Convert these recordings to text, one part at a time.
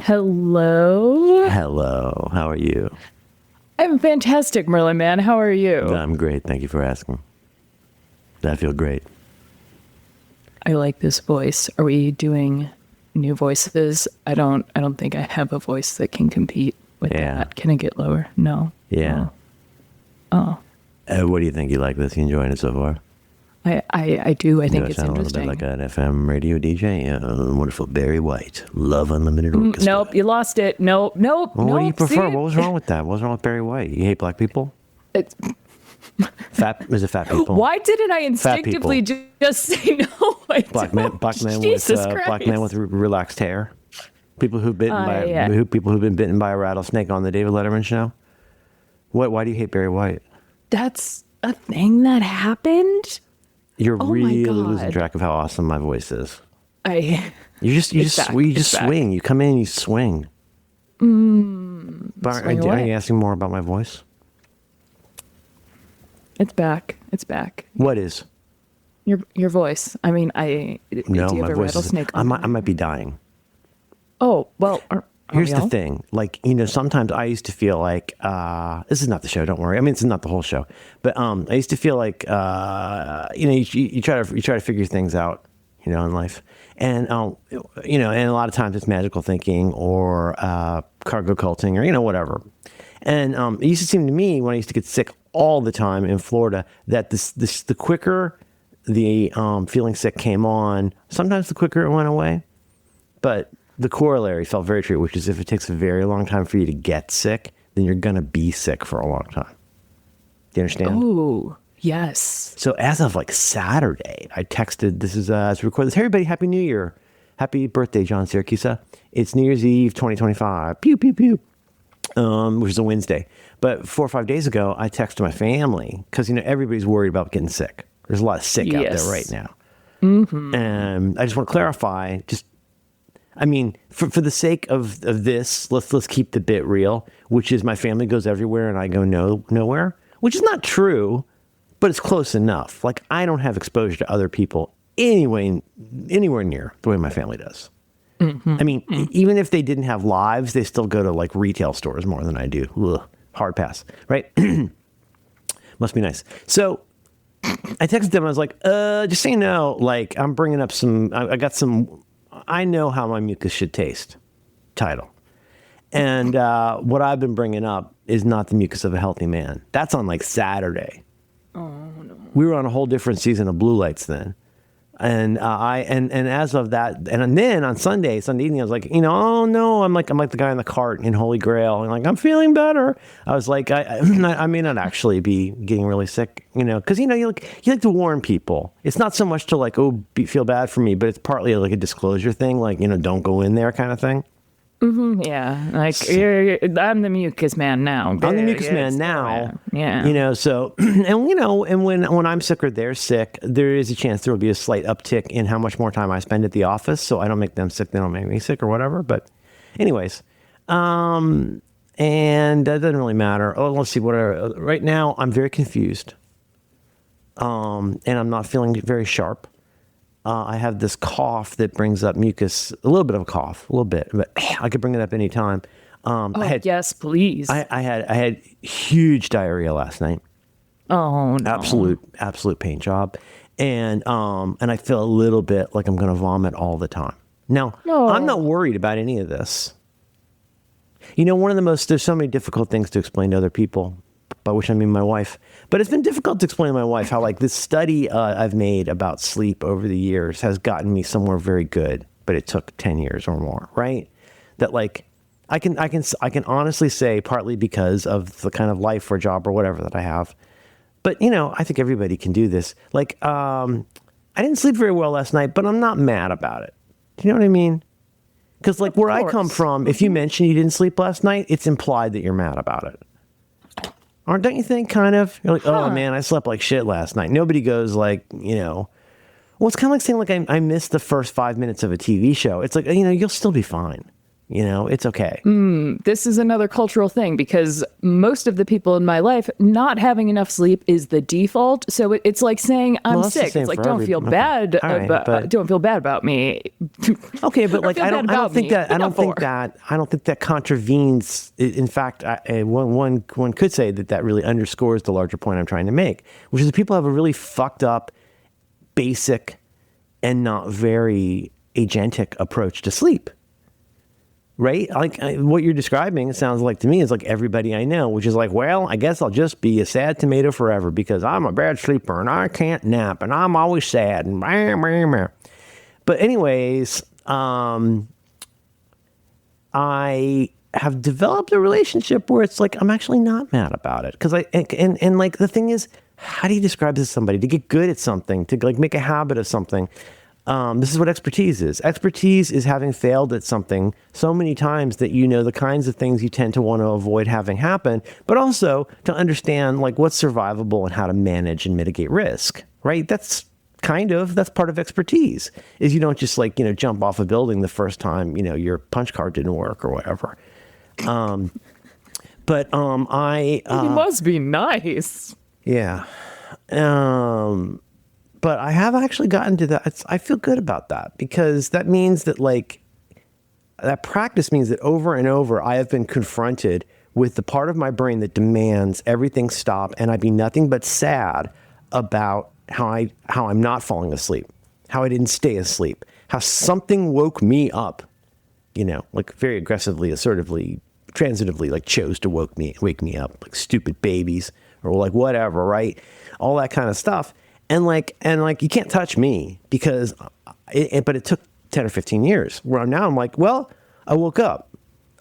Hello. Hello. How are you? I'm fantastic, Merlin man. How are you? I'm great. Thank you for asking. I feel great. I like this voice. Are we doing new voices? I don't think I have a voice that can compete with that. Can it get lower? No. Yeah. Oh. What do you think? You like this? You enjoying it so far? I do. I think it's sound interesting. a little bit like an FM radio DJ. Wonderful Barry White. Love Unlimited Orchestra. Nope, you lost it. Nope. Well, what do you prefer? See? What was wrong with that? What was wrong with Barry White? You hate black people? It's, Is it fat people? why didn't I instinctively just say no? Black man with relaxed hair. People who've been bitten by a rattlesnake on the David Letterman show. Why do you hate Barry White? That's a thing that happened. You're really losing track of how awesome my voice is. You just swing. You come in and you swing. Are you asking more about my voice? It's back. It's back. What is? Your voice. I mean, no, my voice is. I might be dying. Oh well. Here's the thing. Like, sometimes I used to feel like, this is not the show, don't worry. I mean, it's not the whole show. But I used to feel like, you try to figure things out, in life. And, and a lot of times it's magical thinking or cargo culting or, whatever. And it used to seem to me when I used to get sick all the time in Florida that the quicker the feeling sick came on, sometimes the quicker it went away. But the corollary felt very true, which is if it takes a very long time for you to get sick, then you're going to be sick for a long time. Do you understand? Oh, yes. So as of like Saturday, I texted, this is, as we record this, hey everybody, Happy New Year. Happy birthday, John Syracuse. It's New Year's Eve 2025. Pew, pew, pew. Which is a Wednesday. But 4 or 5 days ago, I texted my family because, everybody's worried about getting sick. There's a lot of sick out there right now. Mm-hmm. And I just want to clarify, for the sake of this, let's keep the bit real, which is my family goes everywhere and I go nowhere, which is not true, but it's close enough. Like, I don't have exposure to other people anywhere near the way my family does. Mm-hmm. Even if they didn't have lives, they still go to like retail stores more than I do. Ugh, hard pass, right? Must be nice. So I texted them. I was like, just so you know, like, I'm bringing up I got some, I know how my mucus should taste title. And what I've been bringing up is not the mucus of a healthy man. That's on like Saturday. Oh, no. We were on a whole different season of Blue Lights then. And and as of that, and then on Sunday evening, I was like, oh no, I'm like the guy in the cart in Holy Grail, and like, I'm feeling better. I was like, I may not actually be getting really sick, because you like to warn people. It's not so much to like, feel bad for me, but it's partly like a disclosure thing, like, don't go in there kind of thing. Mm-hmm, yeah, like I'm the mucus man now. I'm the mucus man now. Yeah. So and when I'm sick or they're sick, there is a chance there will be a slight uptick in how much more time I spend at the office. So I don't make them sick, they don't make me sick or whatever. But anyways, and that doesn't really matter. Oh, let's see right now I'm very confused. And I'm not feeling very sharp. I have this cough that brings up mucus, a little bit of a cough, a little bit, but I could bring it up anytime. Yes, please. I had huge diarrhea last night. Oh no. Absolute pain job. And I feel a little bit like I'm going to vomit all the time. Now, I'm not worried about any of this. There's so many difficult things to explain to other people, by which I mean my wife. But it's been difficult to explain to my wife how, like, this study I've made about sleep over the years has gotten me somewhere very good, but it took 10 years or more, right? That, like, I can honestly say partly because of the kind of life or job or whatever that I have. But, I think everybody can do this. Like, I didn't sleep very well last night, but I'm not mad about it. Do you know what I mean? Because, like, where I come from, if you mention you didn't sleep last night, it's implied that you're mad about it. Don't you think, kind of? You're like, oh, man, I slept like shit last night. Nobody goes like, well, it's kind of like saying, like, I missed the first 5 minutes of a TV show. It's like, you'll still be fine. It's okay. This is another cultural thing because most of the people in my life, not having enough sleep is the default. So it's like saying I'm Well, that's the sick. same It's like for don't feel bad All right, about but- don't feel bad about me. Okay, but like feel I bad don't about think me. that I What don't think for? that I don't think that contravenes. In fact, one could say that really underscores the larger point I'm trying to make, which is that people have a really fucked up, basic, and not very agentic approach to sleep. Right? Like what you're describing, it sounds like to me is like everybody I know, which is like, well, I guess I'll just be a sad tomato forever because I'm a bad sleeper and I can't nap and I'm always sad and blah, blah, blah. But anyways, I have developed a relationship where it's like I'm actually not mad about it because and like the thing is, how do you describe this to somebody to get good at something, to like make a habit of something? This is what expertise is. Expertise is having failed at something so many times that you know the kinds of things you tend to want to avoid having happen, but also to understand like what's survivable and how to manage and mitigate risk, right? That's part of expertise is you don't just like, jump off a building the first time, your punch card didn't work or whatever. It must be nice. Yeah. But I have actually gotten to that. I feel good about that because that means that like that practice means that over and over I have been confronted with the part of my brain that demands everything stop and I be nothing but sad about how I'm not falling asleep, how I didn't stay asleep, how something woke me up, like very aggressively, assertively, transitively, like chose to wake me up, like stupid babies or like whatever, right? All that kind of stuff. And you can't touch me because but it took 10 or 15 years where now I'm like, well, I woke up.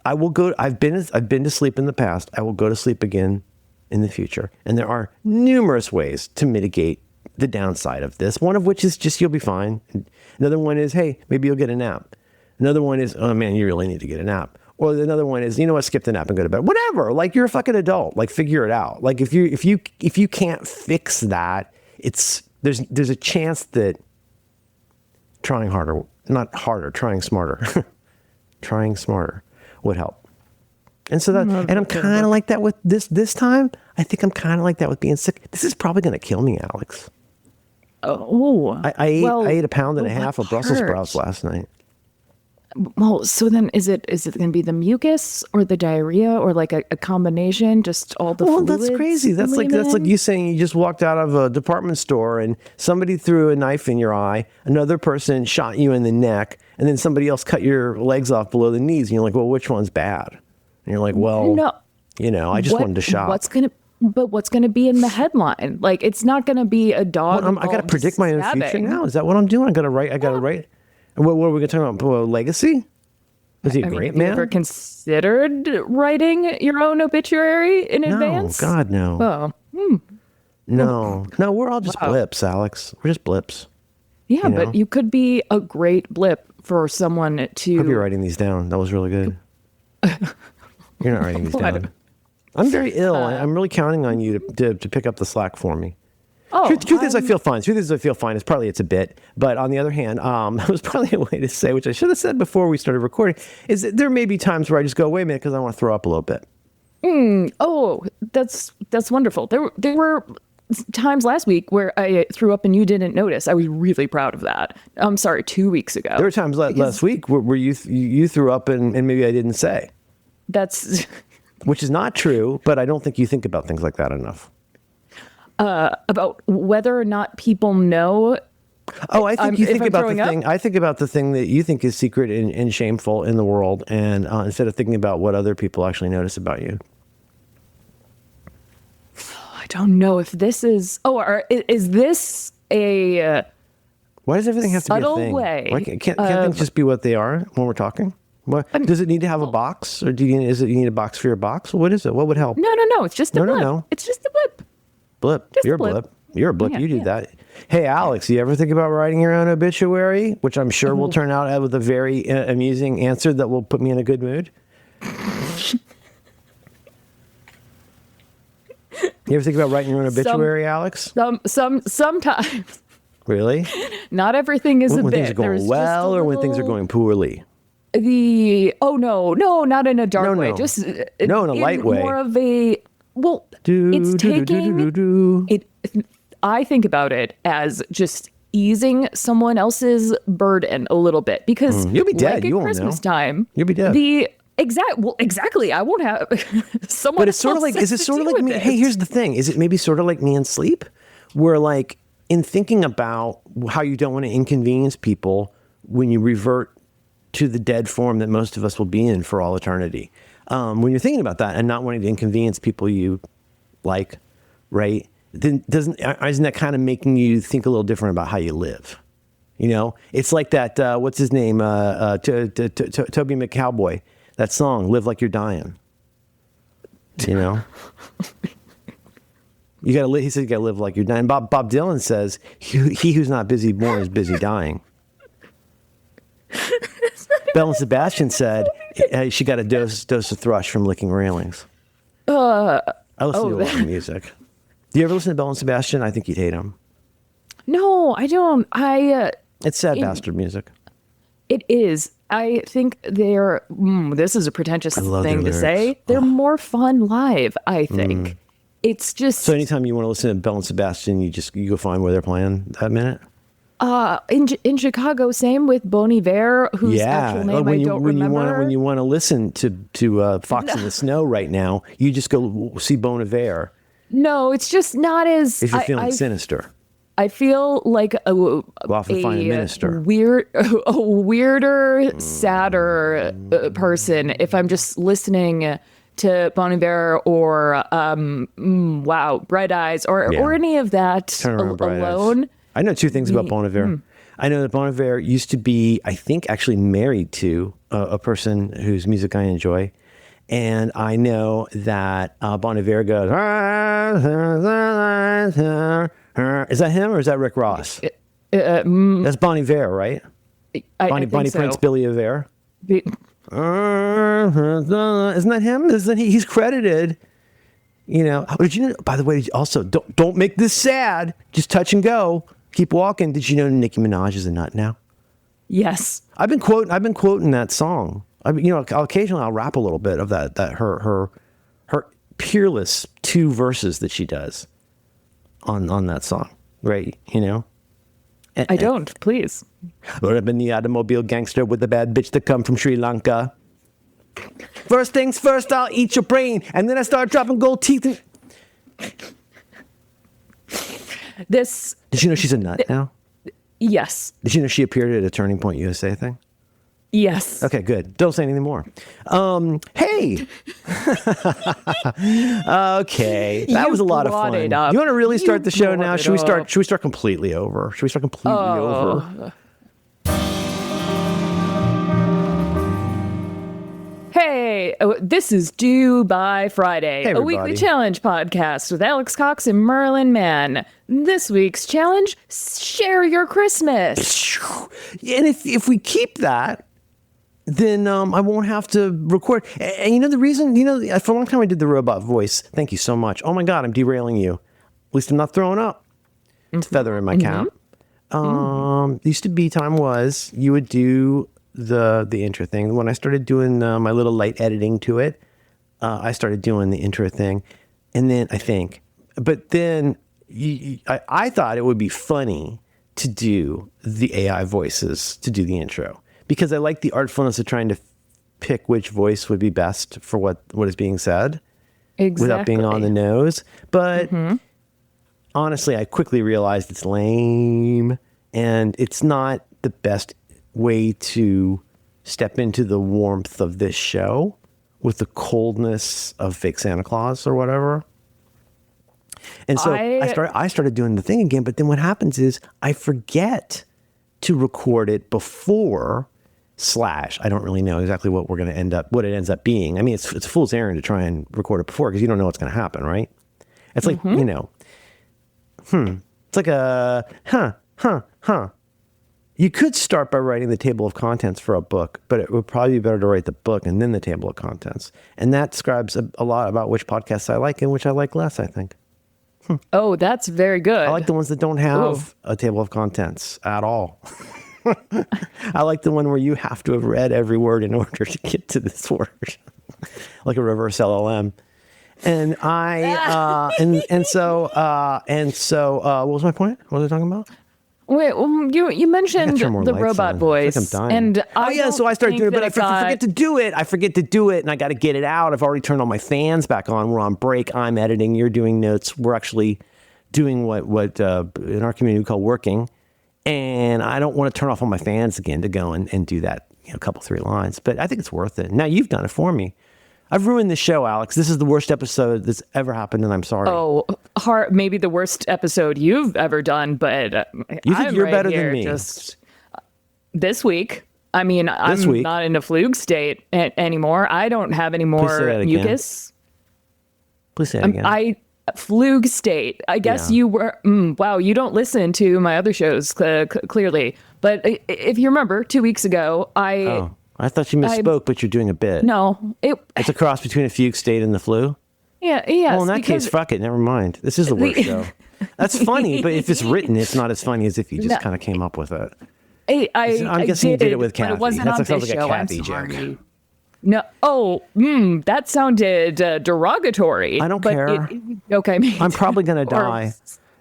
I've been to sleep in the past. I will go to sleep again in the future. And there are numerous ways to mitigate the downside of this. One of which is just, you'll be fine. Another one is, hey, maybe you'll get a nap. Another one is, oh man, you really need to get a nap. Or another one is, you know what, skip the nap and go to bed. Whatever. Like you're a fucking adult. Like figure it out. Like if you can't fix that, there's a chance that trying smarter would help. And so that, and I'm kind of like that with this time. I think I'm kind of like that with being sick. This is probably going to kill me, Alex. Oh, I ate a pound and a half of Brussels sprouts last night. Well, so then is it going to be the mucus or the diarrhea or like a combination, just all the fluids? Well, that's crazy. That's like you saying you just walked out of a department store and somebody threw a knife in your eye, another person shot you in the neck, and then somebody else cut your legs off below the knees. And you're like, well, which one's bad? And you're like, well, no. I just wanted to shop. What's going to be in the headline? Like, it's not going to be a dog. Well, I got to predict my own future now. Is that what I'm doing? I got to write. What are we going to talk about? Legacy? Is he a great man? Have you ever considered writing your own obituary in advance? No, God, no. Oh. No, we're all just blips, Alex. We're just blips. Yeah, but you could be a great blip for someone to... I'll be writing these down. That was really good. You're not writing these down. I'm very ill. I'm really counting on you to pick up the slack for me. Oh, Truth is, I feel fine. It's a bit. But on the other hand, that was probably a way to say, which I should have said before we started recording, is that there may be times where I just go, wait a minute, because I want to throw up a little bit. Oh, that's wonderful. There were times last week where I threw up and you didn't notice. I was really proud of that. I'm sorry, 2 weeks ago. There were times last week where you threw up and maybe I didn't say. That's... Which is not true, but I don't think you think about things like that enough. About whether or not people know. Oh, I think you think about the thing. I think about the thing that you think is secret and shameful in the world, and instead of thinking about what other people actually notice about you. I don't know if this is. Oh, or is this a? Why does everything have to be a thing? Way? Why can't things just be what they are when we're talking? What, does it need to have a box, or you need a box for your box? What is it? What would help? No. It's just a blip. No. It's just a blip. Blip. Just You're a blip. You're a blip. Yeah, you do that. Hey, Alex, you ever think about writing your own obituary? Which I'm sure will turn out with a very amusing answer that will put me in a good mood. You ever think about writing your own obituary, Alex? Sometimes. Really? Not everything is when a bit. Things are going well or when things are going poorly? not in a dark way. No. Just No, in a light way. More of a it's taking it. I think about it as just easing someone else's burden a little bit because you'll be dead. Like You won't Christmas know. time, You'll be dead. Exactly. I won't have someone. But it's sort of like, is it sort of like me? Hey, here's the thing. Is it maybe sort of like me in sleep? Where like in thinking about how you don't want to inconvenience people when you revert to the dead form that most of us will be in for all eternity. When you're thinking about that and not wanting to inconvenience people you like, right? Then isn't that kind of making you think a little different about how you live? You know, it's like that, what's his name? Toby McCowboy, that song, Live Like You're Dying. You know? He said you gotta live like you're dying. Bob Dylan says, he who's not busy born is busy dying. Belle and Sebastian said she got a dose of thrush from licking railings. I listen to a lot of music. Do you ever listen to Belle and Sebastian? I think you'd hate them. No, I don't. It's sad bastard music. It is. I think they're. This is a pretentious thing to say. They're more fun live. I think it's just. So anytime you want to listen to Belle and Sebastian, you go find where they're playing that minute. In Chicago, same with Bon Iver, whose actual name I don't remember. When you want to listen to Fox in the Snow right now, you just go see Bon Iver. No, it's just not as. If you're feeling sinister. I feel like a weirder, sadder person if I'm just listening to Bon Iver or Bright Eyes or any of that alone. Eyes. I know two things about Bon Iver. I know that Bon Iver used to be, I think, actually married to a person whose music I enjoy. And I know that Bon Iver goes, is that him or is that Rick Ross? That's Bon Iver, right? Bonnie so. Prince Billy Iver. Isn't that him? He's credited. You know, did you know, by the way, also, don't make this sad. Just touch and go. Keep walking. Did you know Nicki Minaj is a nut now? Yes. I've been quoting that song. Occasionally I'll rap a little bit of that her peerless 2 verses that she does on that song, right? You know, I don't. Please. But I've been the automobile gangster with the bad bitch that come from Sri Lanka. First things first, I'll eat your brain, and then I start dropping gold teeth. Did you know she's a nut now? Yes. Did you know she appeared at a Turning Point USA thing? Yes. Okay, good. Don't say anything more. Hey. Okay, that was a lot of fun. Do you want to really start the show now? Should we start completely over? Over? Hey, this is Due by Friday, hey, a weekly challenge podcast with Alex Cox and Merlin Mann. This week's challenge: share your Christmas. And if we keep that, then I won't have to record. And you know the reason? For a long time I did the robot voice. Thank you so much. Oh my God, I'm derailing you. At least I'm not throwing up. It's a feather in my cap. Used to be time was you would do the intro thing. When I started doing my little light editing to it, I started doing the intro thing, and then I thought it would be funny to do the AI voices to do the intro because I like the artfulness of trying to pick which voice would be best for what is being said, without being on the nose. But honestly, I quickly realized it's lame and it's not the best way to step into the warmth of this show with the coldness of fake Santa Claus or whatever. And so I started doing the thing again, but then what happens is I forget to record it before / I don't really know exactly what it ends up being. I mean, it's a fool's errand to try and record it before because you don't know what's going to happen, right? It's like, it's like You could start by writing the table of contents for a book, but it would probably be better to write the book and then the table of contents. And that describes a lot about which podcasts I like and which I like less, I think. Oh, that's very good. I like the ones that don't have a table of contents at all. I like the one where you have to have read every word in order to get to this word, like a reverse LLM. And so what was my point? What was I talking about? Wait, you mentioned turn more the lights robot on. voice, I feel like I'm dying. and So I started doing it, but I forget to. to do it. I forget to do it, and I got to get it out. I've already turned all my fans back on. We're on break. I'm editing. You're doing notes. We're actually doing what in our community we call working, and I don't want to turn off all my fans again to go and do that, a couple 3 lines. But I think it's worth it. Now you've done it for me. I've ruined the show, Alex. This is the worst episode that's ever happened, and I'm sorry. Oh, maybe the worst episode you've ever done, but you think I'm you're right better here than me? Just this week. I mean, I'm not in a fluke state anymore. I don't have any more mucus. Please say it again. Fluke state. I guess you were. Wow, you don't listen to my other shows clearly. But if you remember, 2 weeks ago, I thought you misspoke, but you're doing a bit. No, it's a cross between a fugue state and the flu. Yeah. Well, in that case, fuck it. Never mind. This is the worst show. That's funny, but if it's written, it's not as funny as if you just kind of came up with it. I'm guessing you did it with Kathy. It wasn't that on sounds this like show. a Kathy joke. No. Oh, that sounded derogatory. I don't care. Okay. I'm probably gonna die.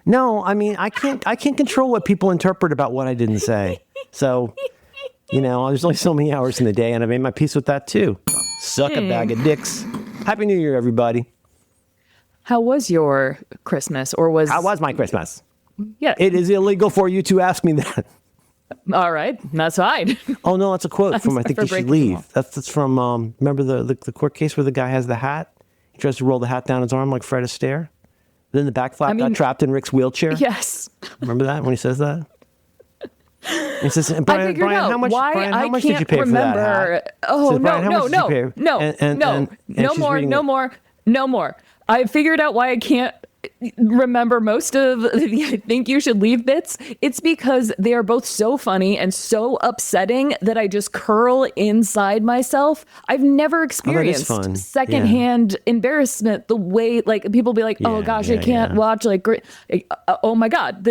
No, I mean I can't control what people interpret about what I didn't say. So, there's only so many hours in the day, and I made my peace with that too. Suck a bag of dicks. Happy New Year, everybody. How was your Christmas, or How was my Christmas? Yeah. It is illegal for you to ask me that. All right, that's fine. Oh no, that's a quote from I Think You Should Leave. That's from remember the court case where the guy has the hat? He tries to roll the hat down his arm like Fred Astaire. Then the back flap got trapped in Rick's wheelchair. Yes. Remember that when he says that? He says, Brian, how much did you pay for that hat? Oh, says, no more. I figured out why I can't remember most of the I Think You Should Leave bits. It's because they are both so funny and so upsetting that I just curl inside myself. I've never experienced secondhand embarrassment the way, like, people be like, oh gosh, I can't watch, like, oh my God,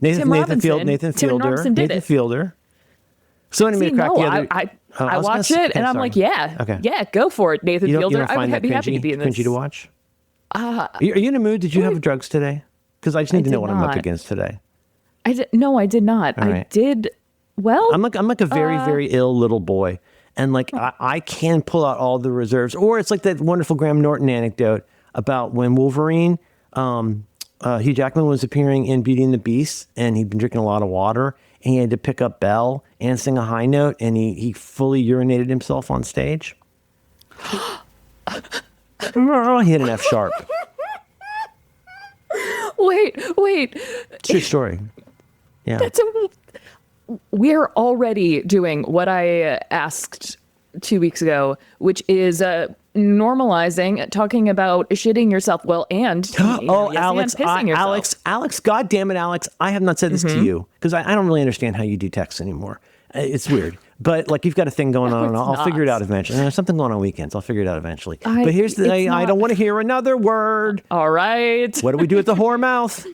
Tim Robinson. Fielder. So anyway, I watch it and I'm like, go for it, Nathan Fielder. I would be happy to be in this. Cringy to watch? Are you in a mood? Did you have drugs today? Because I just need to know what I'm up against today. No, I did not. Right. I did. Well, I'm like a very, very ill little boy. And like, I can pull out all the reserves. Or it's like that wonderful Graham Norton anecdote about when Wolverine, Hugh Jackman was appearing in Beauty and the Beast, and he'd been drinking a lot of water, and he had to pick up Belle and sing a high note, and he fully urinated himself on stage. He hit an F sharp. Wait. True story. Yeah. We're already doing what I asked 2 weeks ago, which is normalizing talking about shitting yourself. Well, and Alex, and pissing yourself. Alex, God damn it, Alex! I have not said this to you because I don't really understand how you do text anymore. It's weird. But like, you've got a thing going on, and I'll figure it out eventually. And there's something going on weekends. I'll figure it out eventually. But here's the thing: I don't want to hear another word. All right. What do we do with the whore mouth?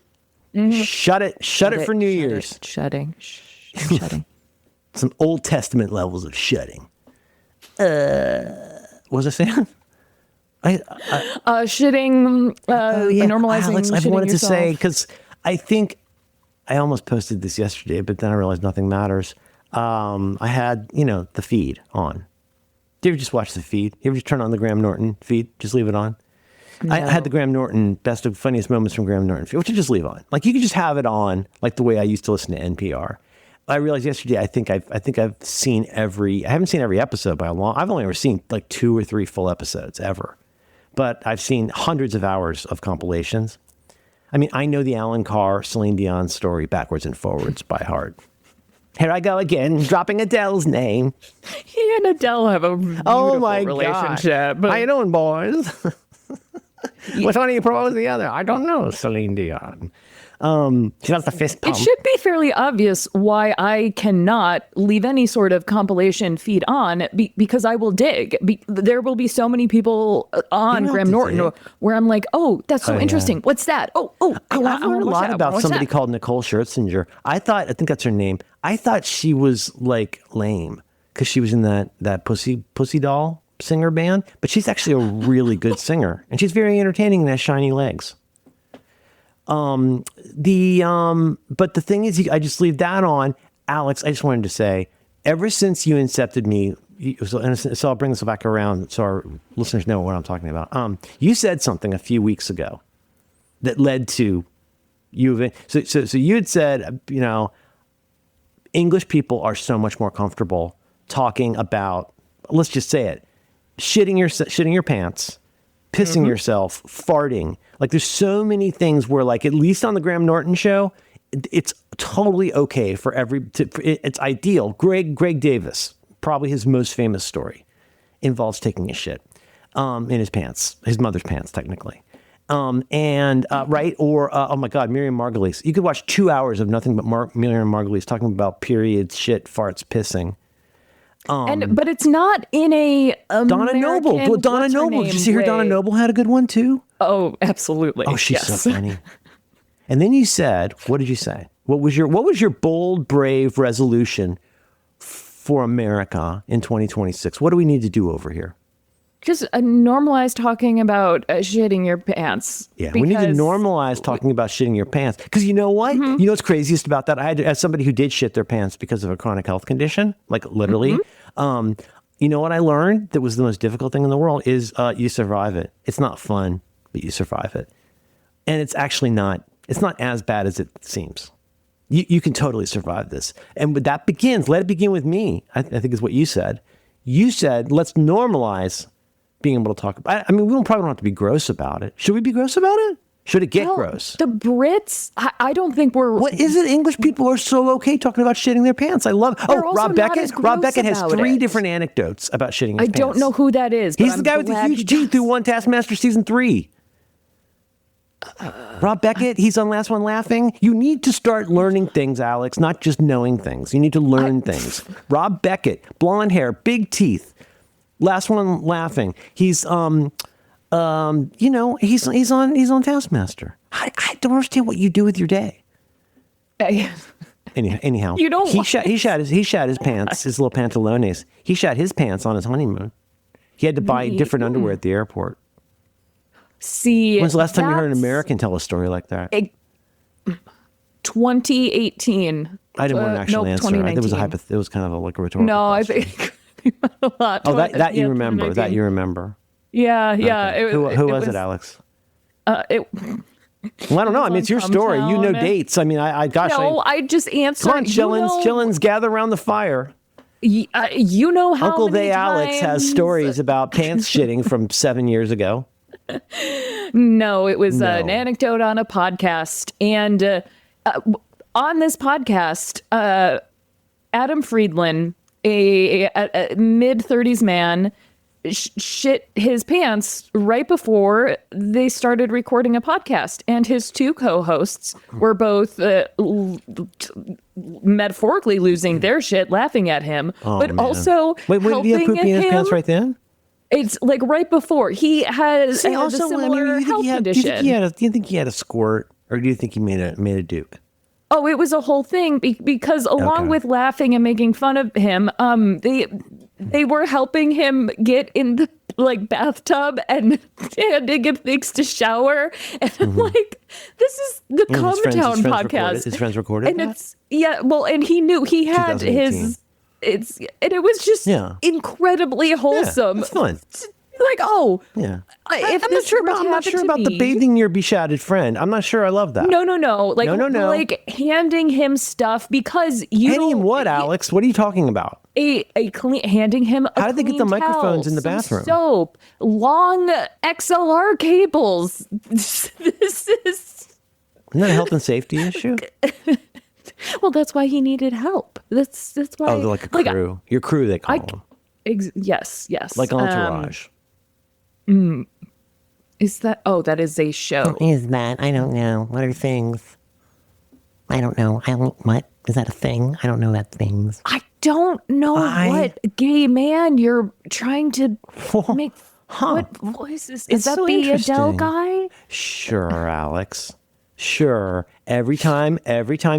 Shut it for New Year's. Shutting. Some Old Testament levels of shutting. What was I saying? Shitting. Normalizing. Alex, shitting I wanted yourself. to say, because I think I almost posted this yesterday, but then I realized nothing matters. I had, the feed on. Do you ever just watch the feed? You ever just turn on the Graham Norton feed? Just leave it on? No. I had the Graham Norton best of funniest moments from Graham Norton feed, which you just leave on. Like, you could just have it on, like the way I used to listen to NPR. I realized yesterday, I think I've seen I haven't seen every episode by a long, I've only ever seen like 2 or 3 full episodes ever. But I've seen hundreds of hours of compilations. I mean, I know the Alan Carr, Celine Dion story backwards and forwards by heart. Here I go again, dropping Adele's name. He and Adele have a beautiful relationship. How you doing, boys? Which one of you proposed the other? I don't know, Celine Dion. She does the fist pump. It should be fairly obvious why I cannot leave any sort of compilation feed on, because I will dig. There will be so many people on Graham Norton where I'm like, oh, that's so interesting. Yeah. What's that? Oh, I've learned a lot about somebody called Nicole Scherzinger. I think that's her name. I thought she was like lame because she was in that Pussy Doll singer band, but she's actually a really good singer, and she's very entertaining and has shiny legs. But the thing is, I just leave that on. Alex, I just wanted to say, ever since you incepted me, so I'll bring this back around so our listeners know what I'm talking about. You said something a few weeks ago that led to you. So you had said, English people are so much more comfortable talking about, let's just say it, shitting your pants, pissing yourself, farting. Like there's so many things where, like, at least on the Graham Norton show, it's totally okay for it's ideal. Greg Davis, probably his most famous story, involves taking a shit in his pants, his mother's pants, technically. Right? Or, oh my God, Miriam Margolyes. You could watch 2 hours of nothing but Miriam Margolyes talking about periods, shit, farts, pissing. But it's not in a Donna Noble. Well, Donna Noble. Did you see her? Donna Noble had a good one too. Oh, absolutely. Oh, she's so funny. And then you said, what did you say? What was your bold, brave resolution for America in 2026? What do we need to do over here? Just normalize talking about shitting your pants. Yeah, we need to normalize talking about shitting your pants. Because you know what? You know what's craziest about that? As somebody who did shit their pants because of a chronic health condition, like literally, you know what I learned that was the most difficult thing in the world is you survive it. It's not fun, but you survive it. And it's actually not as bad as it seems. You can totally survive this. And let it begin with me, I think is what you said. You said, let's normalize being able to talk about it. I mean, probably don't have to be gross about it. Should we be gross about it? Should it get gross? The Brits, I don't think we're... What is it? English people are so okay talking about shitting their pants. I love... Rob Beckett. Rob Beckett has 3 different anecdotes about shitting his pants. I don't know who that is. He's the guy with the huge teeth who won Taskmaster Season 3. Rob Beckett, he's on Last One Laughing. You need to start learning things, Alex, not just knowing things. You need to learn things. Rob Beckett, blonde hair, big teeth. Last One Laughing. He's he's on Taskmaster. I don't understand what you do with your day. Anyhow, you don't. He shat his pants, his little pantalones. He shat his pants on his honeymoon. He had to buy different underwear at the airport. See, when's the last time you heard an American tell a story like that? 2018. I didn't want to actually answer. It was it was kind of like a rhetorical. No, question. I think a lot. Oh, that you remember. That you remember. Yeah. Okay. Who was it, Alex? Well, I don't know. I mean, it's your story. You know dates. I mean, I just answered. Come on, chillins, gather around the fire. You know how Uncle many They Alex has stories about pants shitting from 7 years ago. No, it was an anecdote on a podcast. And on this podcast, Adam Friedland, a mid-30s man, shit his pants right before they started recording a podcast. And his 2 co-hosts were both metaphorically losing their shit, laughing at him, but also Wait, did he have poopy in his pants right then? It's like right before he has a similar health condition. Do you think he had a squirt, or do you think he made a duke? Oh, it was a whole thing because along with laughing and making fun of him, they were helping him get in the bathtub and handing him things to shower. And this is the Calm Town podcast. His friends recorded and that? And he knew he had his. And it was just incredibly wholesome. Yeah, it's fun. Yeah. I'm not sure about the bathing your beshattered friend. I'm not sure I love that. No. Like handing him stuff because you handing him what, Alex? What are you talking about? Handing him a How did they get the microphones towel, in the bathroom? Soap, long XLR cables. This is. Isn't that a health and safety issue? Well, that's why he needed help. That's why. Oh, they're like a crew. Your crew, they call them. Yes. Like Entourage. Is that? Oh, that is a show. What is that? I don't know. What are things? I don't know. What? Is that a thing? I don't know that things. I don't know what gay man you're trying to make. What voice is that? The Adele guy? Sure, Alex. Sure. Every time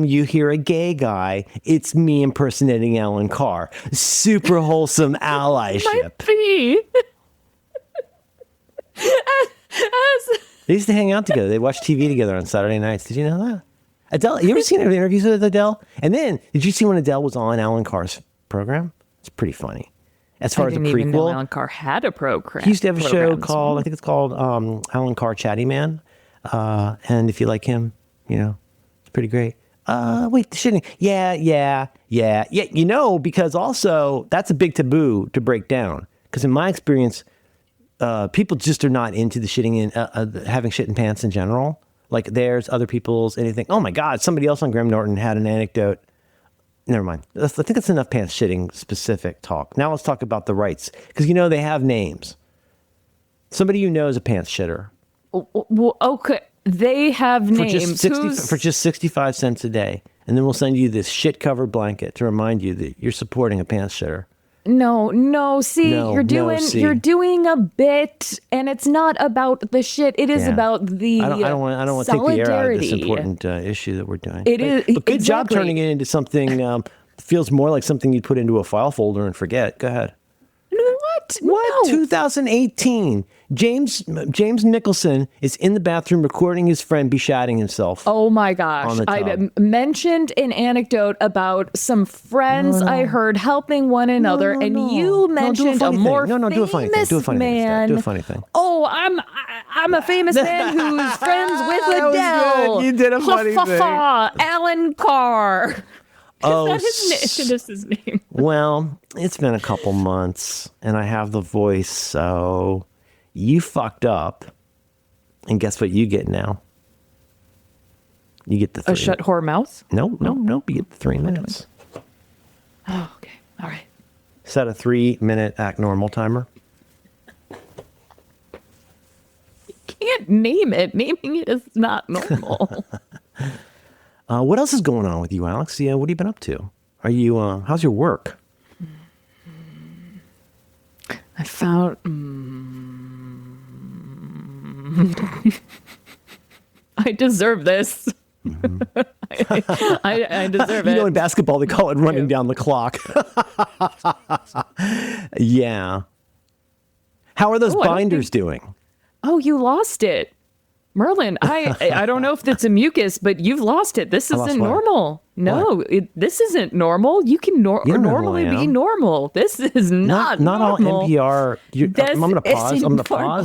you hear a gay guy, it's me impersonating Alan Carr. Super wholesome allyship. Might be. They used to hang out together. They watch TV together on Saturday nights. Did you know that? Adele, you ever seen any interviews with Adele? And then, did you see when Adele was on Alan Carr's program? It's pretty funny. As far I as a didn't even know prequel, Alan Carr had a program. he used to have a show called, I think it's called Alan Carr Chatty Man. And if you like him, it's pretty great. Wait, the shitting. Yeah. Because also that's a big taboo to break down. Because in my experience, people just are not into the shitting in, having shit in pants in general. Like theirs, other people's, anything. Oh my God, somebody else on Graham Norton had an anecdote. Never mind. I think that's enough pants shitting specific talk. Now let's talk about the rights. Because they have names. Somebody is a pants shitter. Well, okay. They have names. For just 65 cents a day. And then we'll send you this shit-covered blanket to remind you that you're supporting a pants shitter. No. You're doing a bit, and it's not about the shit. It is about the I don't want to take the air out of this important issue that we're doing. But good job turning it into something feels more like something you'd put into a file folder and forget. Go ahead. What? No. 2018. James Nicholson is in the bathroom recording his friend be shatting himself. Oh my gosh. I mentioned an anecdote about some friends I heard helping one another, and you mentioned a more famous man. Do a funny thing. Oh, I'm a famous man who's friends with Adele. You did a funny thing. Alan Carr. Oh, that's his name. Well, it's been a couple months, and I have the voice, so you fucked up. And guess what you get now? You get the 3. A shut whore mouth? No. You get the 3 minutes. Oh, okay. All right. Set a 3-minute act normal timer. You can't name it. Naming it is not normal. What else is going on with you, Alex? Yeah, what have you been up to? Are you? How's your work? I found. I deserve this. Mm-hmm. I deserve it. In basketball they call it running down the clock. Yeah. How are those binders doing? Oh, you lost it. Merlin, I don't know if that's a mucus, but you've lost it. This isn't normal. No, this isn't normal. You can normally be normal. This is not normal. Not all NPR. I'm going to pause. I'm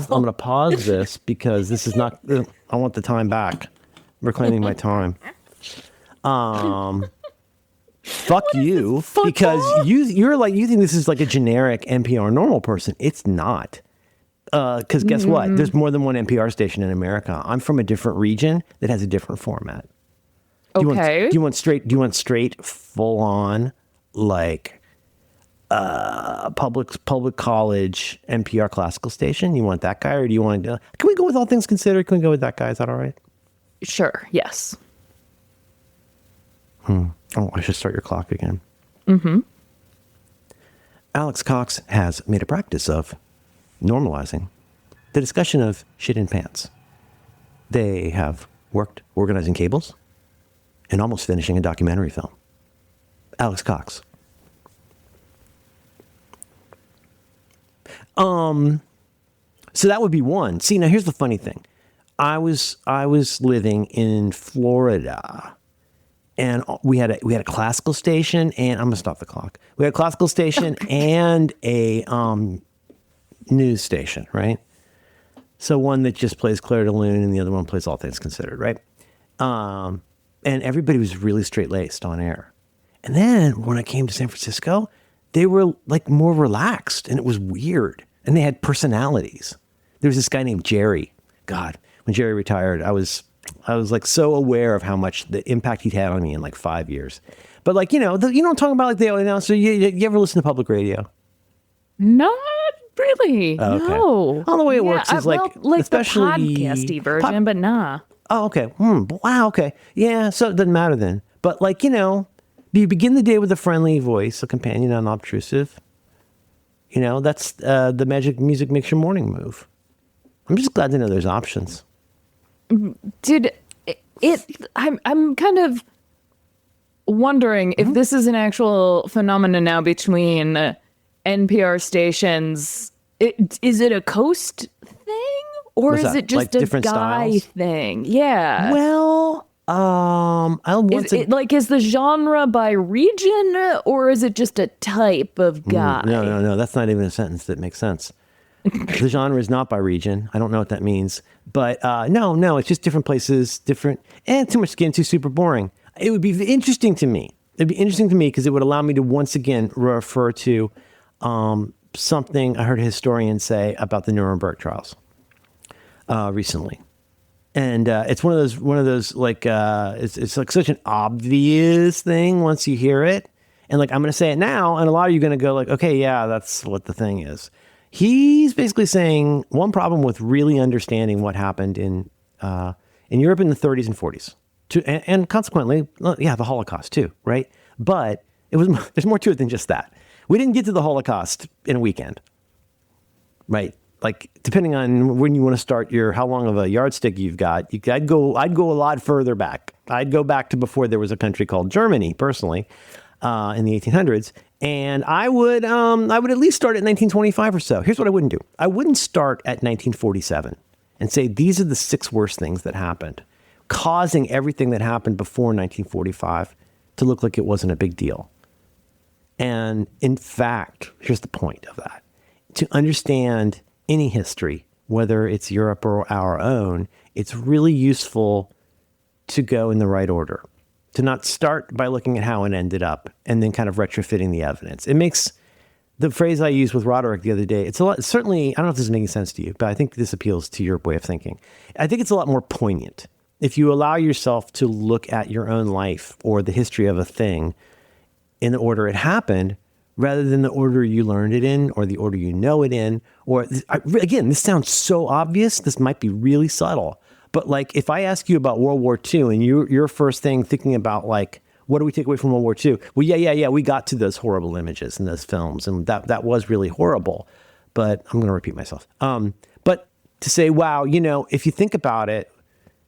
going to pause this because this is not. I want the time back. I'm reclaiming my time. Fuck you, because you think this is like a generic NPR normal person. It's not. Because guess what? There's more than one NPR station in America. I'm from a different region that has a different format. Do you want straight, full on, like public college NPR classical station? You want that guy, or do you want? Can we go with All Things Considered? Can we go with that guy? Is that all right? Sure. Yes. Oh, I should start your clock again. Mm-hmm. Alex Cox has made a practice of normalizing the discussion of shit in pants. They have worked organizing cables and almost finishing a documentary film. Alex Cox. So that would be one. See, now here's the funny thing. I was living in Florida, and we had a classical station, and I'm gonna stop the clock. We had a classical station and a news station, right? So one that just plays Claire de Lune and the other one plays All Things Considered, right? And everybody was really straight-laced on air. And then when I came to San Francisco, they were like more relaxed, and it was weird. And they had personalities. There was this guy named Jerry. God, when Jerry retired, I was like so aware of how much the impact he'd had on me in like 5 years. But like, you know what I'm talking about? Like the announcer, you ever listen to public radio? Not really. Oh, okay. No. All the way it works is like especially the podcasty version, but nah. Oh, okay. Wow. Okay. Yeah. So it doesn't matter then. But like, you begin the day with a friendly voice, a companion, unobtrusive. That's the magic music makes your morning move. I'm just glad to know there's options. I'm kind of wondering if this is an actual phenomenon now between NPR stations. Is it a coast thing, or What's is that? it just Like a different guy styles? thing? Yeah. Well, I'll want Is it like, is the genre by region, or is it just a type of guy? No. That's not even a sentence that makes sense. The genre is not by region. I don't know what that means, but no, it's just different places, different. And too much skin, too super boring. It would be interesting to me. It'd be interesting to me because it would allow me to once again refer to something I heard a historian say about the Nuremberg trials recently. And it's one of those like it's like such an obvious thing once you hear it, and like I'm going to say it now, and a lot of you are going to go like, okay, yeah, that's what the thing is. He's basically saying one problem with really understanding what happened in Europe in the 30s and 40s, and consequently, the Holocaust too, right? But there's more to it than just that. We didn't get to the Holocaust in a weekend, right? Like, depending on when you want to start how long of a yardstick you've got, I'd go a lot further back. I'd go back to before there was a country called Germany, personally, in the 1800s. And I would at least start at 1925 or so. Here's what I wouldn't do. I wouldn't start at 1947 and say, these are the 6 worst things that happened, causing everything that happened before 1945 to look like it wasn't a big deal. And in fact, here's the point of that. To understand any history, whether it's Europe or our own, it's really useful to go in the right order, to not start by looking at how it ended up and then kind of retrofitting the evidence. It makes the phrase I used with Roderick the other day, it's a lot, certainly, I don't know if this is making sense to you, but I think this appeals to your way of thinking. I think it's a lot more poignant if you allow yourself to look at your own life or the history of a thing in the order it happened, rather than the order you learned it in or the order you know it in. Or again, this sounds so obvious. This might be really subtle. But like, if I ask you about World War II and your first thing thinking about like, what do we take away from World War II? Well, yeah. We got to those horrible images in those films. And that was really horrible. But I'm going to repeat myself. But to say, wow, if you think about it,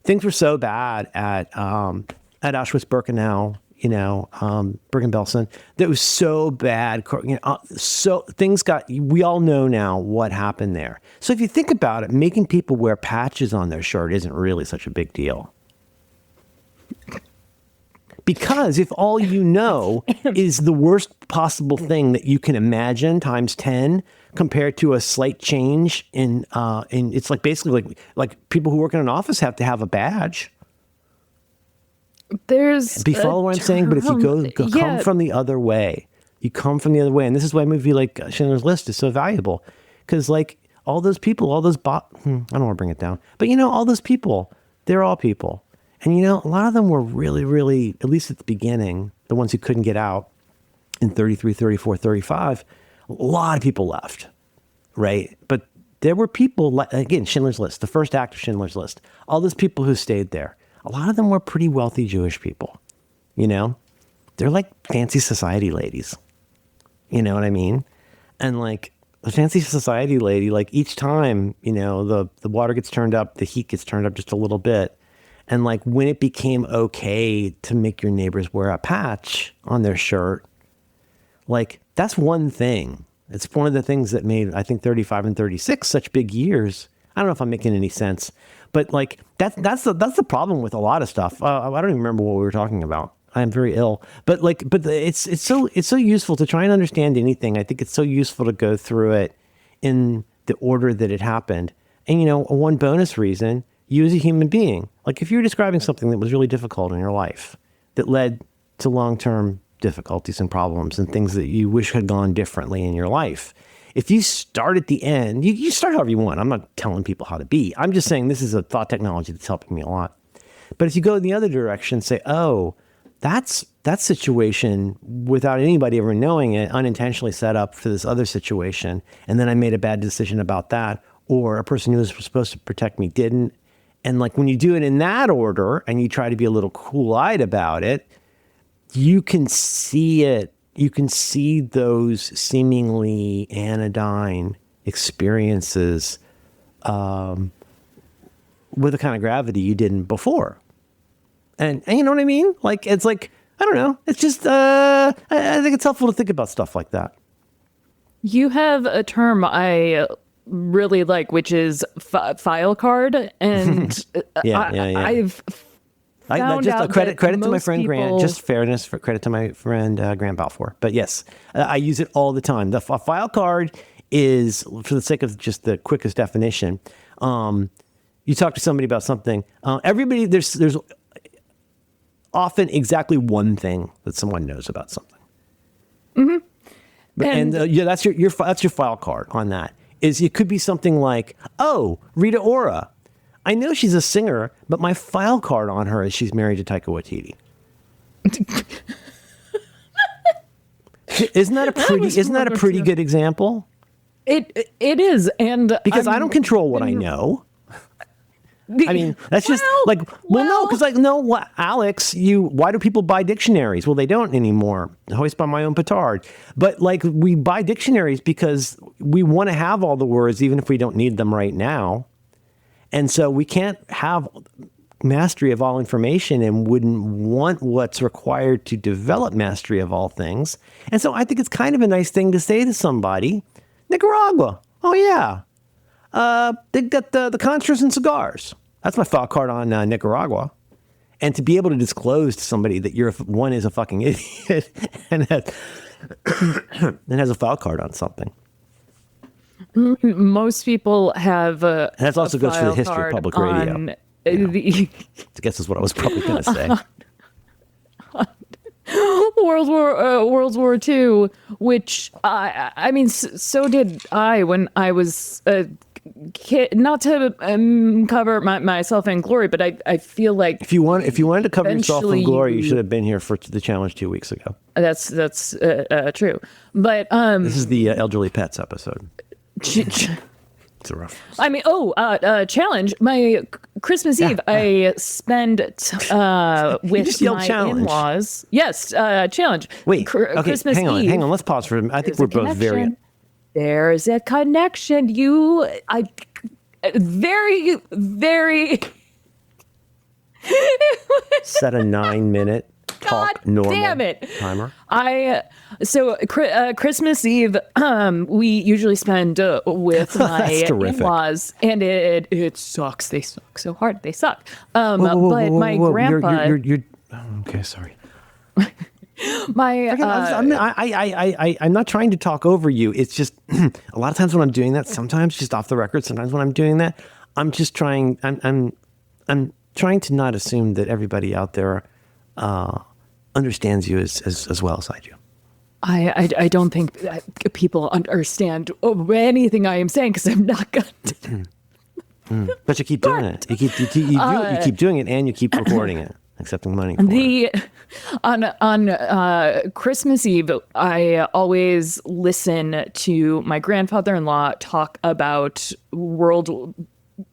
things were so bad at Auschwitz-Birkenau, Bergen-Belsen, that was so bad. So things we all know now what happened there. So if you think about it, making people wear patches on their shirt isn't really such a big deal. Because if all you know is the worst possible thing that you can imagine times 10 compared to a slight change in it's like basically like people who work in an office have to have a badge. Follow what I'm saying? But if you come from the other way, and this is why a movie like Schindler's List is so valuable, because like all those people, I don't want to bring it down, but all those people, they're all people, and a lot of them were really, really, at least at the beginning, the ones who couldn't get out in 33, 34, 35, a lot of people left, right? But there were people, again, Schindler's List, the first act of Schindler's List, all those people who stayed there. A lot of them were pretty wealthy Jewish people, They're like fancy society ladies. You know what I mean? And like a fancy society lady, like each time, the water gets turned up, the heat gets turned up just a little bit. And like when it became okay to make your neighbors wear a patch on their shirt, like that's one thing. It's one of the things that made, I think, 35 and 36 such big years. I don't know if I'm making any sense. But like that's the problem with a lot of stuff. I don't even remember what we were talking about. I'm very ill. But it's so useful to try and understand anything. I think it's so useful to go through it in the order that it happened. And one bonus reason, you as a human being, like if you're describing something that was really difficult in your life that led to long-term difficulties and problems and things that you wish had gone differently in your life. If you start at the end, you start however you want. I'm not telling people how to be. I'm just saying this is a thought technology that's helping me a lot. But if you go in the other direction, say, oh, that situation, without anybody ever knowing it, unintentionally set up for this other situation, and then I made a bad decision about that, or a person who was supposed to protect me didn't. And like when you do it in that order and you try to be a little cool-eyed about it, you can see it. You can see those seemingly anodyne experiences with a kind of gravity you didn't before. And you know what I mean? Like, it's like, I don't know. It's just, I think it's helpful to think about stuff like that. You have a term I really like, which is file card. And Yeah. I've found just out credit that to my most friend Grant. people- Just fairness, for credit to my friend Grant Balfour. But yes, I use it all the time. The file card is, for the sake of just the quickest definition, you talk to somebody about something. Everybody, there's often exactly one thing that someone knows about something. Mm-hmm. And that's your that's your file card on that. Is it could be something like, oh, Rita Ora. I know she's a singer, but my file card on her is she's married to Taika Waititi. Isn't that a pretty good example? It is, and Because I don't control what I know. I mean, that's just no, because Alex, why do people buy dictionaries? Well, they don't anymore. I hoist by my own petard. But like, we buy dictionaries because we want to have all the words, even if we don't need them right now. And so we can't have mastery of all information and wouldn't want what's required to develop mastery of all things. And so I think it's kind of a nice thing to say to somebody, Nicaragua. Oh, yeah. They got the Contras and cigars. That's my file card on Nicaragua. And to be able to disclose to somebody that one is a fucking idiot and has a file card on something. Most people have and that also goes for the history of public radio. I guess is what I was probably going to say. World War II, which I mean, so did I when I was a kid. Not to cover myself in glory, but I feel like if you wanted to cover yourself in glory, you should have been here for the challenge 2 weeks ago. That's true. But this is the elderly pets episode. It's a rough. I mean, challenge. My Christmas Eve, I spend with my challenge. in-laws. Yes, challenge. Wait, Christmas hang Eve. on. Let's pause for a minute. I think we're both very. There's a connection. Very, very. Set a 9-minute talk normal damn it. timer. Christmas Eve, we usually spend with my in-laws, and it sucks. They suck so hard. They suck. But my grandpa. You're okay. Sorry. I'm not trying to talk over you. It's just a lot of times when I'm doing that, sometimes just off the record, sometimes when I'm doing that, I'm just trying. I'm trying to not assume that everybody out there understands you as well as I do. I don't think people understand anything I am saying because I'm not going to. But you keep doing it. You keep doing it, and you keep recording it, accepting money for it. On Christmas Eve, I always listen to my grandfather-in-law talk about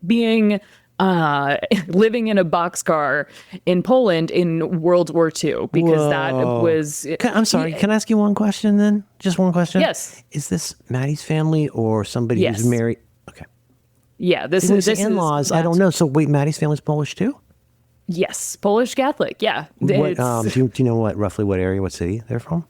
living in a boxcar in Poland in World War II, because that was. I'm sorry. Can I ask you one question then? Just one question. Yes. Is this Maddie's family or somebody who's married? Okay. Yeah. This in-laws. I don't know. So wait, Maddie's family's Polish too? Yes, Polish Catholic. Yeah. What, do you know what area, what city they're from?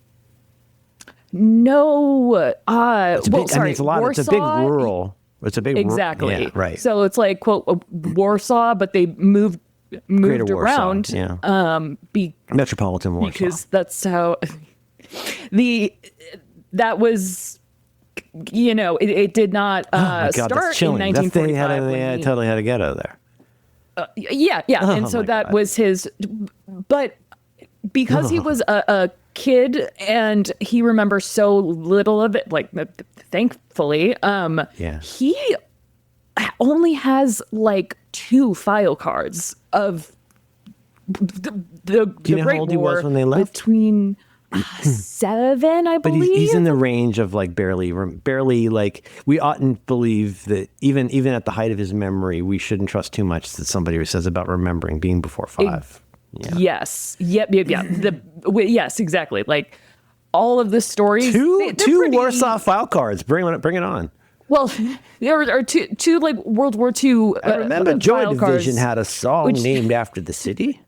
No. It's a lot. Warsaw, it's a big rural. It's a big exactly. Yeah, right. So it's like quote Warsaw, but they moved Greater around. Warsaw, yeah. Metropolitan Warsaw. Because that's how that was. It did not start in 1945. They totally had a ghetto there. Yeah. And so that was his, but because he was a kid and he remembers so little of it, like thankfully, he only has like 2 file cards of the Do you know Great how old he War was when they left? Between 7, I But believe. he's in the range of like barely. Like, we oughtn't believe that even at the height of his memory, we shouldn't trust too much that somebody says about remembering being before 5. Yeah. Yes. Yep. Yes, exactly. Like all of the stories. Two Warsaw file cards. Bring it on. Well, there are two like World War II. I remember Joy file Division cards, had a song named after the city.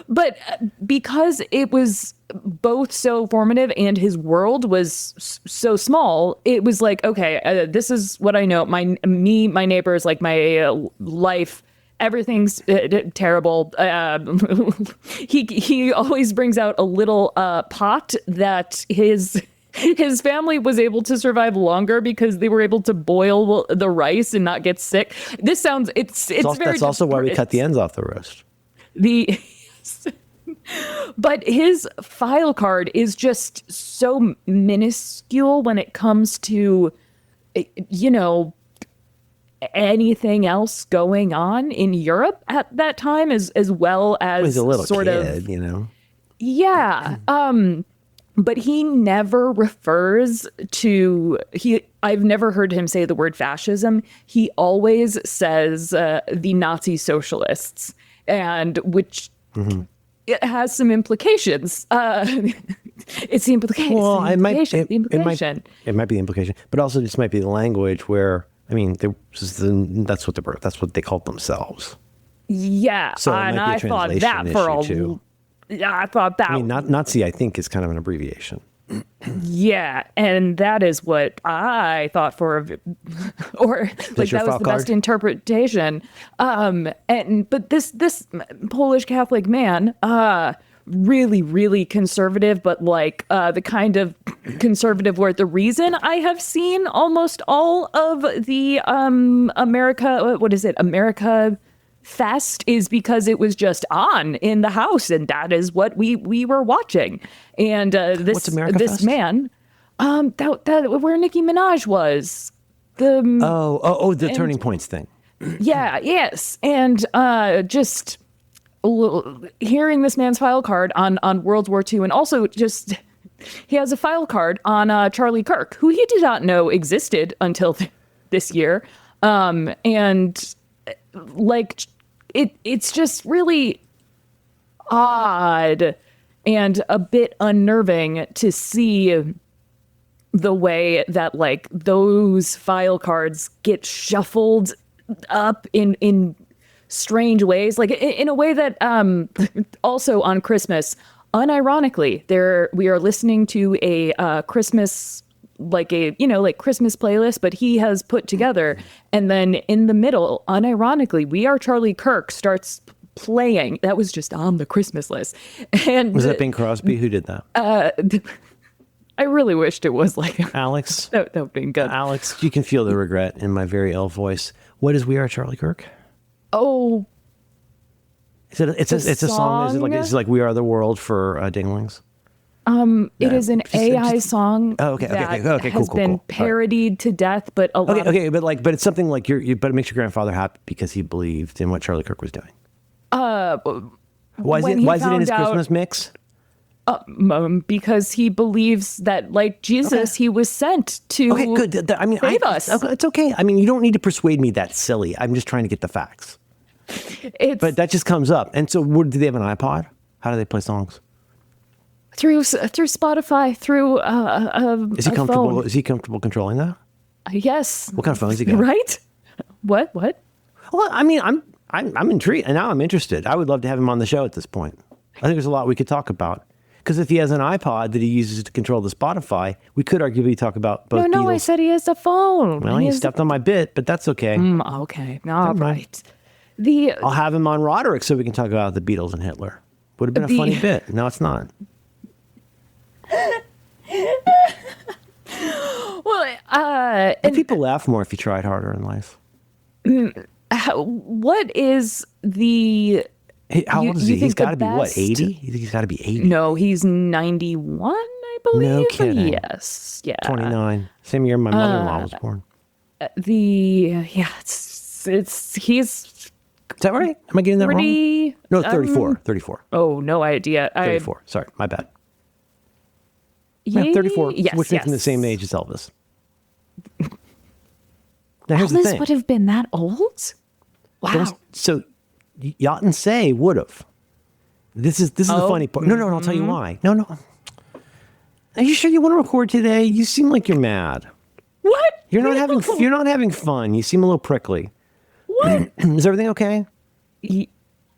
But because it was both so formative and his world was so small, it was like, okay, this is what I know. My neighbors, like my life, everything's terrible. He always brings out a little pot that his family was able to survive longer because they were able to boil the rice and not get sick. This sounds it's very. That's also why we cut the ends off the roast. But his file card is just so minuscule when it comes to, anything else going on in Europe at that time, as well as He's a little sort kid, of, yeah. But he never refers to I've never heard him say the word fascism. He always says the Nazi socialists, and which it has some implications. It's the implication. Well, it might be the implication, but also this might be the language where that's what they called themselves. Yeah, so and I thought that I thought that. Nazi, I think, is kind of an abbreviation. Yeah, and that is what I thought or like that was the best interpretation. But this Polish Catholic man, really, really conservative, but like the kind of conservative where the reason I have seen almost all of the America Fest is because it was just on in the house, and that is what we were watching. And this Fest? Man, that where Nicki Minaj was. The Turning Points thing. Yeah, yes, and just hearing this man's file card on World War II, and also just he has a file card on Charlie Kirk, who he did not know existed until this year, and like it's just really odd and a bit unnerving to see the way that like those file cards get shuffled up in strange ways, like in a way that also on Christmas, unironically, we are listening to a Christmas Christmas playlist, but he has put together, and then in the middle, unironically, We Are Charlie Kirk starts playing. That was just on the Christmas list. And was that Bing Crosby? Who did that? I really wished it was like Alex. That would be good. Alex, you can feel the regret in my very ill voice. What is We Are Charlie Kirk? Oh, it's a song. Is it like We Are the World for Dinglings? It is an AI song. Oh, okay, that has been parodied to death, but a lot. But it's something like but it makes your grandfather happy because he believed in what Charlie Kirk was doing. Why is it in his Christmas mix? Because he believes that, like Jesus, he was sent to save us. It's okay. I mean, you don't need to persuade me that's silly. I'm just trying to get the facts. But that just comes up. And so, do they have an iPod? How do they play songs? Through Spotify, through is he comfortable? phone. Is he comfortable controlling that? Yes. What kind of phone has he got? Right? What? Well, I mean, I'm intrigued, and now I'm interested. I would love to have him on the show at this point. I think there's a lot we could talk about. Because if he has an iPod that he uses to control the Spotify, we could arguably talk about both. No, Beatles. I said he has a phone. Well, he stepped on my bit, but that's okay. Okay, all right. I'll have him on Roderick so we can talk about the Beatles and Hitler. Would have been a funny bit. No, it's not. Well, and people laugh more if you tried harder in life. What is the... How old is he? He's got to be, what, 80? You think he's got to be 80? No, he's 91, I believe. No kidding. Yes, yeah. 29. Same year my mother-in-law was born. He's... Is that right? Am I getting that wrong? No, 34. 34. Oh, no idea. 34. Sorry, my bad. Yeah, 34, yes, which makes him the same age as Elvis. Now, here's the Elvis thing. would have been that old? Wow. So, Yacht say would have. This is the funny part. No, I'll tell you why. No. Are you sure you want to record today? You seem like you're mad. What? You're not having fun. You seem a little prickly. What? Is everything okay?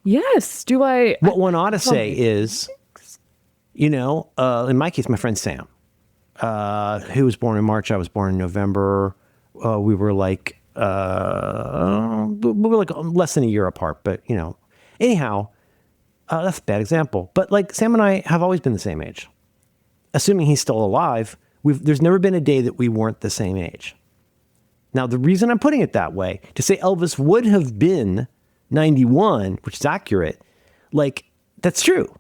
Yes. Do I? What one ought to say is, in my case, my friend Sam, who was born in March, I was born in November. We were like less than a year apart, but anyhow, that's a bad example. But like Sam and I have always been the same age. Assuming he's still alive, there's never been a day that we weren't the same age. Now, the reason I'm putting it that way, to say Elvis would have been 91, which is accurate, like, that's true.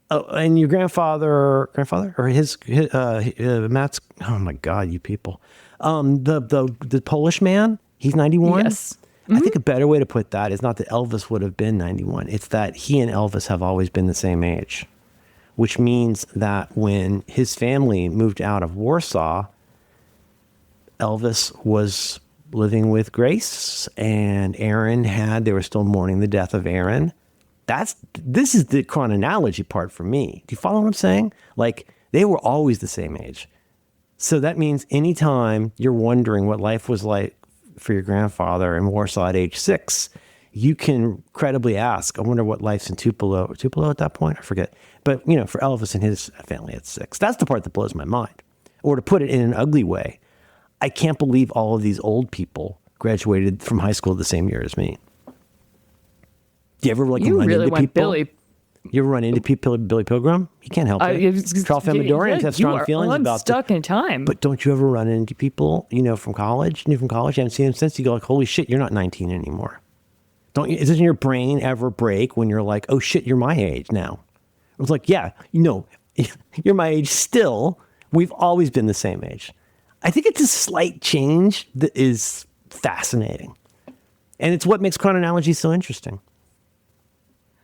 And your grandfather, or his Matt's, oh my God, you people. The Polish man, he's 91. Yes. I think a better way to put that is not that Elvis would have been 91. It's that he and Elvis have always been the same age, which means that when his family moved out of Warsaw, Elvis was living with Grace, and they were still mourning the death of Aaron. This is the chronology part for me. Do you follow what I'm saying? Like, they were always the same age. So that means anytime you're wondering what life was like for your grandfather in Warsaw at age 6, you can credibly ask, I wonder what life's in Tupelo at that point? I forget. But, for Elvis and his family at 6. That's the part that blows my mind. Or to put it in an ugly way, I can't believe all of these old people graduated from high school the same year as me. Do you ever run into people? You ever run into people, Billy Pilgrim? You can't help it. Charles Famidorians have strong feelings about stuck in time. But don't you ever run into people, from college? You haven't seen them since. You go like, holy shit, you're not 19 anymore. Doesn't your brain ever break when you're like, oh shit, you're my age now? It's like, yeah, you're my age still. We've always been the same age. I think it's a slight change that is fascinating. And it's what makes chronology so interesting.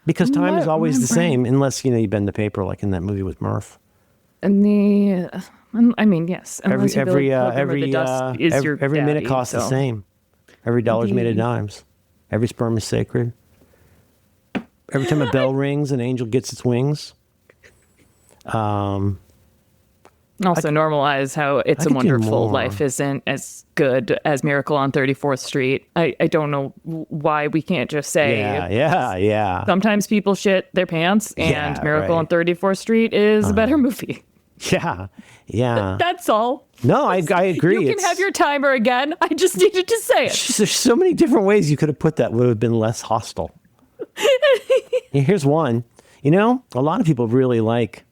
Because time is always the same, unless, you bend the paper like in that movie with Murph. And yes. Every minute costs the same. Every dollar's made of dimes. Every sperm is sacred. Every time a bell rings, an angel gets its wings. Also normalize how It's a Wonderful Life isn't as good as Miracle on 34th Street. I don't know why we can't just say... Yeah. Sometimes people shit their pants, and Miracle on 34th Street is a better movie. Yeah. That's all. No, I agree. You can have your timer again. I just needed to say it. There's so many different ways you could have put that would have been less hostile. Here's one. A lot of people really like...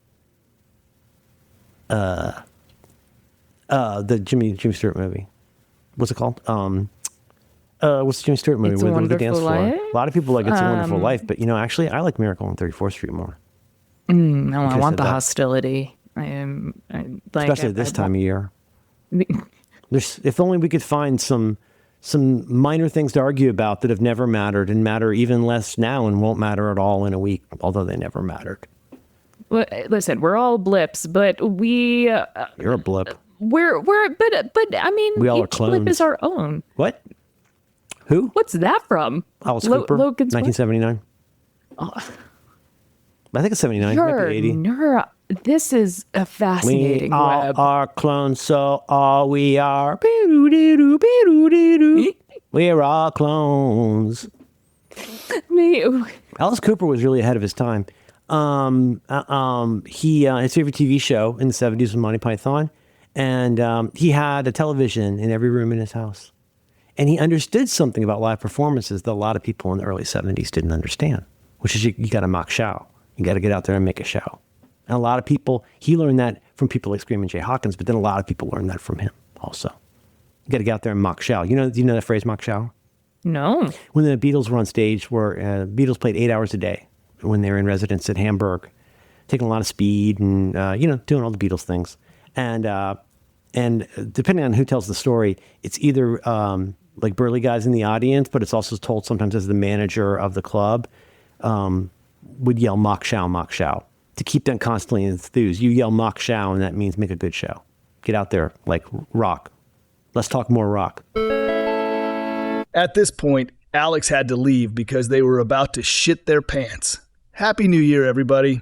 the Jimmy Stewart movie. What's it called? What's the Jimmy Stewart movie with the dance floor? A lot of people like It's a Wonderful Life, but actually I like Miracle on 34th Street more. No, I want the hostility. Especially this time of year. If only we could find some minor things to argue about that have never mattered and matter even less now and won't matter at all in a week, although they never mattered. Well, listen, we're all blips, but we... You're a blip. But I mean, we all each blip is our own. What? Who? What's that from? Alice Cooper, Logan's 1979. I think it's 79, maybe 80. This is a fascinating We all web. are clones, so all we are. We're all clones. Alice Cooper was really ahead of his time. His favorite TV show in the 70s was Monty Python, and he had a television in every room in his house. And he understood something about live performances that a lot of people in the early 70s didn't understand, which is you got to mock show. You got to get out there and make a show. And a lot of people, he learned that from people like Screaming Jay Hawkins, but then a lot of people learned that from him also. You got to get out there and mock show. Do you know that phrase, mock show? No. When the Beatles were on stage, Beatles played 8 hours a day when they were in residence at Hamburg, taking a lot of speed and, doing all the Beatles things. And depending on who tells the story, it's either like burly guys in the audience, but it's also told sometimes as the manager of the club would yell mock show to keep them constantly enthused. You yell mock show, and that means make a good show. Get out there, like rock. Let's talk more rock. At this point, Alex had to leave because they were about to shit their pants. Happy New Year, everybody.